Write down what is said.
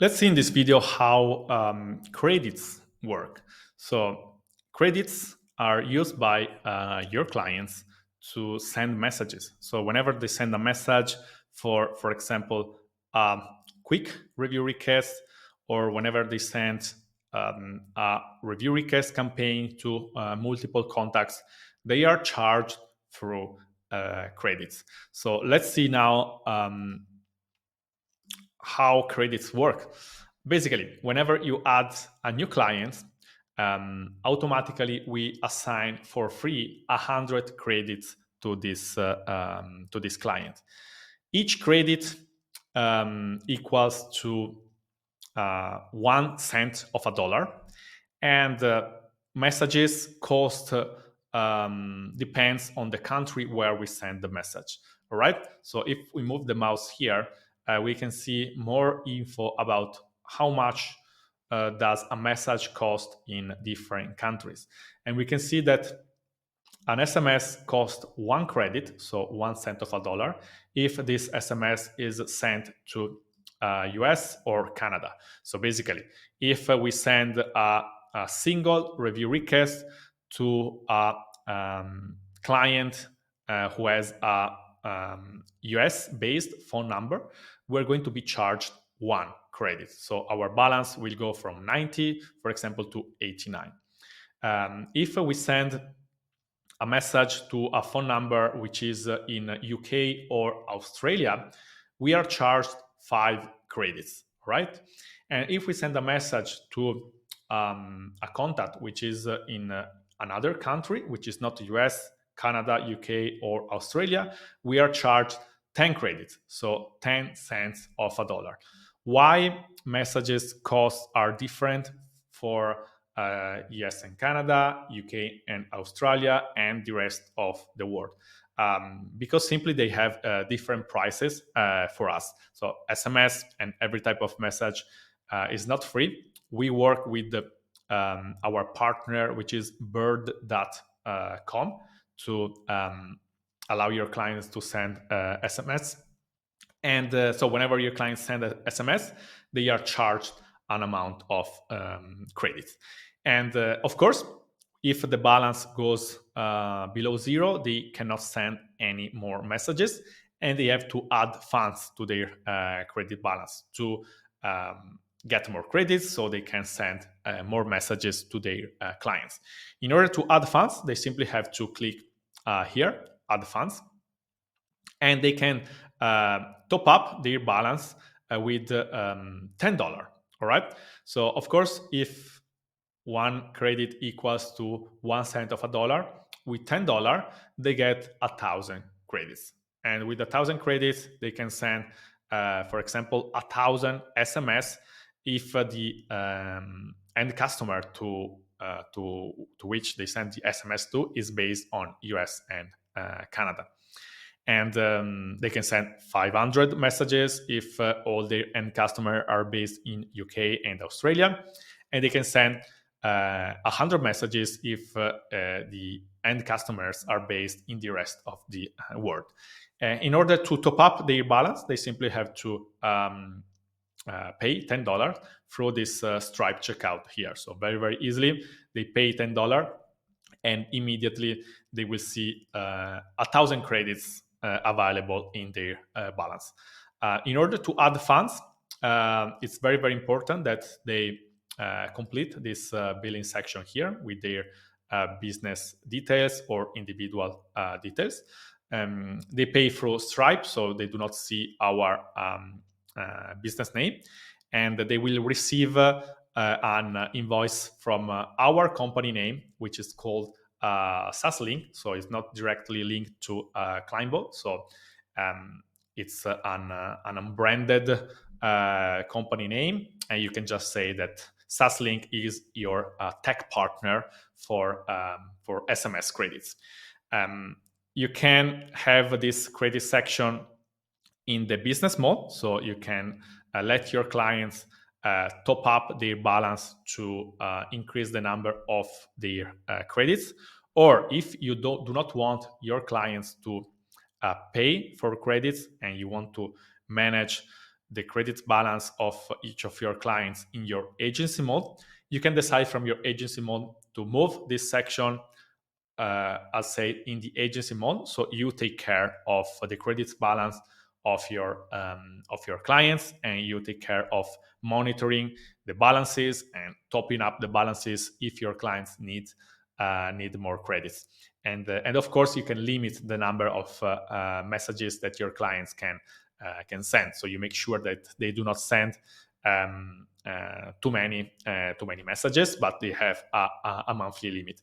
Let's see in this video how credits work. So credits are used by your clients to send messages. So whenever they send a message for example, a quick review request, or whenever they send a review request campaign to multiple contacts, they are charged through credits. So let's see now how credits work. Basically, whenever you add a new client, automatically we assign for free 100 credits to this client. Each credit equals to 1 cent of a dollar, and messages cost depends on the country where we send the message. All right. So if we move the mouse here, we can see more info about how much does a message cost in different countries. And we can see that an SMS costs 1 credit, so 1 cent of a dollar, if this SMS is sent to US or Canada. So basically, if we send a single review request to a client who has a US-based phone number, we're going to be charged 1 credit. So our balance will go from 90, for example, to 89. If we send a message to a phone number which is in UK or Australia, we are charged 5 credits, right? And if we send a message to a contact which is in another country, which is not US, Canada, UK, or Australia, we are charged 10 credits, so 10 cents of a dollar. Why messages costs are different for US and Canada, UK and Australia, and the rest of the world? Because simply they have different prices for us. So SMS and every type of message is not free. We work with our partner, which is bird.com, to allow your clients to send SMS. And so whenever your clients send an SMS, they are charged an amount of credits. And of course, if the balance goes below zero, they cannot send any more messages, and they have to add funds to their credit balance to get more credits so they can send more messages to their clients. In order to add funds, they simply have to click here, add funds, and they can top up their balance with $10. All right. So of course, if 1 credit equals to 1 cent of a dollar, with $10 they get 1,000 credits, and with 1,000 credits they can send, for example, 1,000 SMS if the end customer to which they send the SMS to is based on US and Canada. And they can send 500 messages if all their end customer are based in UK and Australia, and they can send 100 messages if the end customers are based in the rest of the world. In order to top up their balance, they simply have to pay $10 through this Stripe checkout here. So very, very easily, they pay $10 and immediately they will see 1,000 credits available in their balance. In order to add funds, it's very, very important that they complete this billing section here with their business details or individual details. They pay through Stripe, so they do not see our business name, and they will receive an invoice from our company name, which is called SaaS link. So it's not directly linked to Climbo. So it's an unbranded company name, and you can just say that SaaS link is your tech partner for SMS credits. You can have this credit section in the business mode, so you can let your clients top up their balance to increase the number of their credits. Or if you do not want your clients to pay for credits and you want to manage the credit balance of each of your clients in your agency mode, you can decide from your agency mode to move this section, I'll say, in the agency mode, so you take care of the credit balance of your clients, and you take care of monitoring the balances and topping up the balances if your clients need more credits. And of course, you can limit the number of messages that your clients can send. So you make sure that they do not send too many messages, but they have a monthly limit.